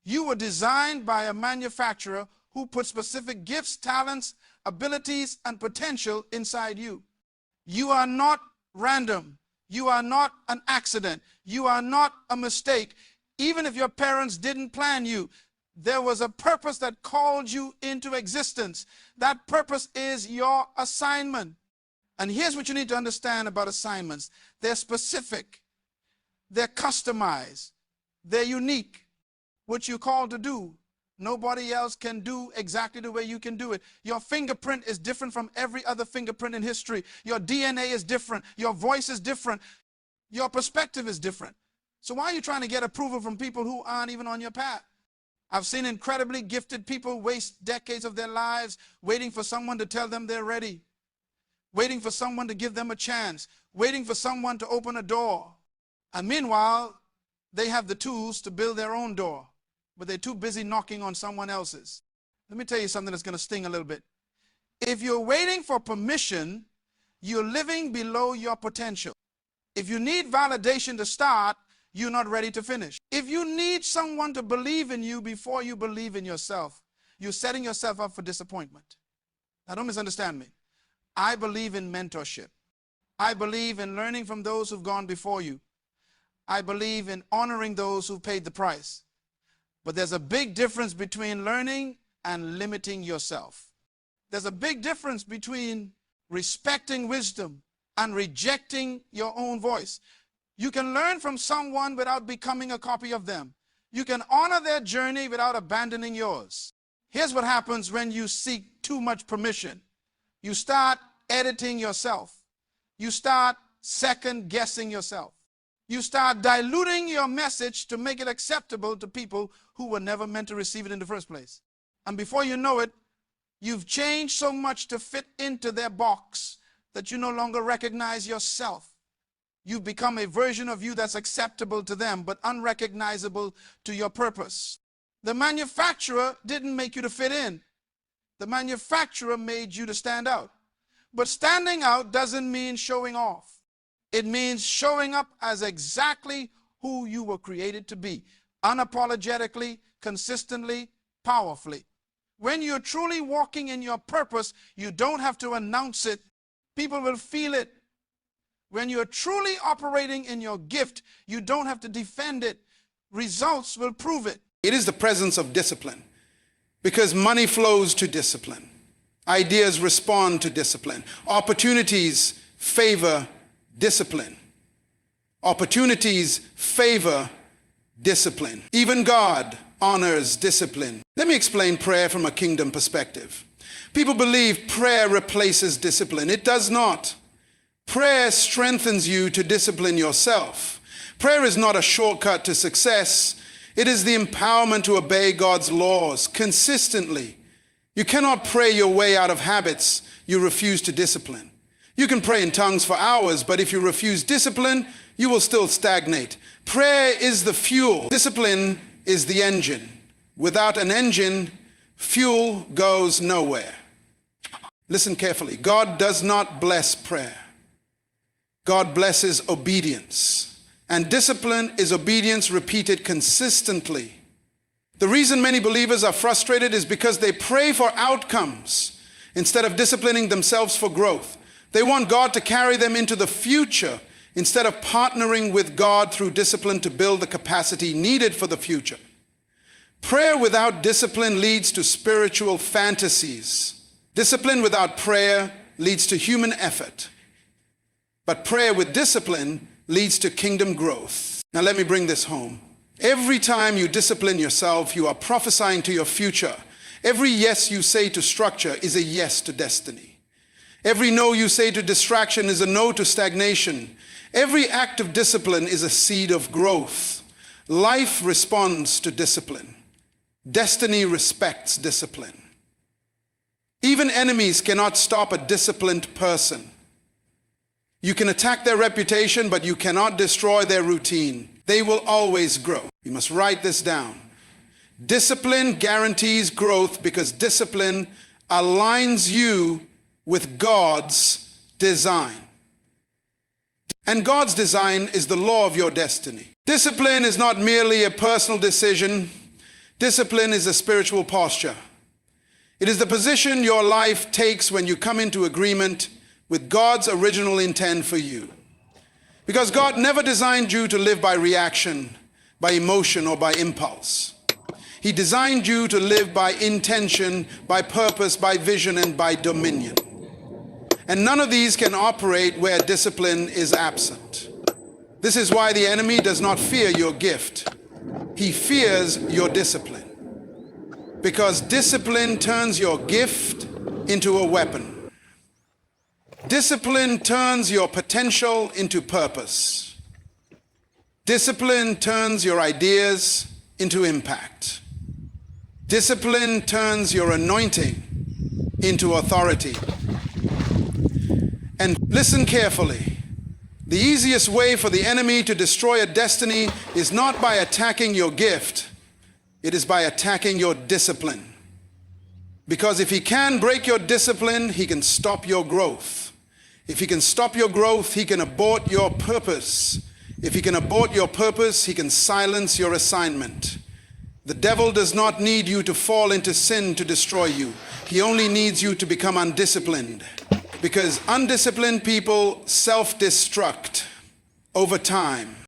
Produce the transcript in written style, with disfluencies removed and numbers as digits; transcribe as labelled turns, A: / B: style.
A: You were designed by a manufacturer who put specific gifts, talents, abilities, and potential inside you. You are not random. You are not an accident. You are not a mistake. Even if your parents didn't plan you, there was a purpose that called you into existence. That purpose is your assignment. And here's what you need to understand about assignments. They're specific. They're customized. They're unique. What you're called to do, nobody else can do exactly the way you can do it. Your fingerprint is different from every other fingerprint in history. Your DNA is different. Your voice is different. Your perspective is different. So why are you trying to get approval from people who aren't even on your path? I've seen incredibly gifted people waste decades of their lives waiting for someone to tell them they're ready, waiting for someone to give them a chance, waiting for someone to open a door. And meanwhile, they have the tools to build their own door, but they're too busy knocking on someone else's. Let me tell you something that's going to sting a little bit. If you're waiting for permission, you're living below your potential. If you need validation to start, you're not ready to finish. If you need someone to believe in you before you believe in yourself, you're setting yourself up for disappointment. Now, don't misunderstand me. I believe in mentorship. I believe in learning from those who've gone before you. I believe in honoring those who paid the price. But there's a big difference between learning and limiting yourself. There's a big difference between respecting wisdom and rejecting your own voice. You can learn from someone without becoming a copy of them. You can honor their journey without abandoning yours. Here's what happens when you seek too much permission. You start editing yourself. You start second-guessing yourself. You start diluting your message to make it acceptable to people who were never meant to receive it in the first place. And before you know it, you've changed so much to fit into their box that you no longer recognize yourself. You've become a version of you that's acceptable to them, but unrecognizable to your purpose. The manufacturer didn't make you to fit in. The manufacturer made you to stand out. But standing out doesn't mean showing off. It means showing up as exactly who you were created to be, unapologetically, consistently, powerfully. When you're truly walking in your purpose, you don't have to announce it. People will feel it. When you're truly operating in your gift, you don't have to defend it. Results will prove it.
B: It is the presence of discipline, because money flows to discipline. Ideas respond to discipline. Opportunities favor discipline. Opportunities favor discipline. Even God honors discipline. Let me explain prayer from a kingdom perspective. People believe prayer replaces discipline. It does not. Prayer strengthens you to discipline yourself. Prayer is not a shortcut to success. It is the empowerment to obey God's laws consistently. You cannot pray your way out of habits you refuse to discipline. You can pray in tongues for hours, but if you refuse discipline, you will still stagnate. Prayer is the fuel. Discipline is the engine. Without an engine, fuel goes nowhere. Listen carefully. God does not bless prayer. God blesses obedience. And discipline is obedience repeated consistently. The reason many believers are frustrated is because they pray for outcomes instead of disciplining themselves for growth. They want God to carry them into the future instead of partnering with God through discipline to build the capacity needed for the future. Prayer without discipline leads to spiritual fantasies. Discipline without prayer leads to human effort. But prayer with discipline leads to kingdom growth. Now let me bring this home. Every time you discipline yourself, you are prophesying to your future. Every yes you say to structure is a yes to destiny. Every no you say to distraction is a no to stagnation. Every act of discipline is a seed of growth. Life responds to discipline. Destiny respects discipline. Even enemies cannot stop a disciplined person. You can attack their reputation, but you cannot destroy their routine. They will always grow. You must write this down. Discipline guarantees growth because discipline aligns you with God's design. And God's design is the law of your destiny. Discipline is not merely a personal decision. Discipline is a spiritual posture. It is the position your life takes when you come into agreement with God's original intent for you. Because God never designed you to live by reaction, by emotion, or by impulse. He designed you to live by intention, by purpose, by vision, and by dominion. And none of these can operate where discipline is absent. This is why the enemy does not fear your gift. He fears your discipline. Because discipline turns your gift into a weapon. Discipline turns your potential into purpose. Discipline turns your ideas into impact. Discipline turns your anointing into authority. And listen carefully. The easiest way for the enemy to destroy a destiny is not by attacking your gift. It is by attacking your discipline. Because if he can break your discipline, he can stop your growth. If he can stop your growth, he can abort your purpose. If he can abort your purpose, he can silence your assignment. The devil does not need you to fall into sin to destroy you. He only needs you to become undisciplined. Because undisciplined people self-destruct over time.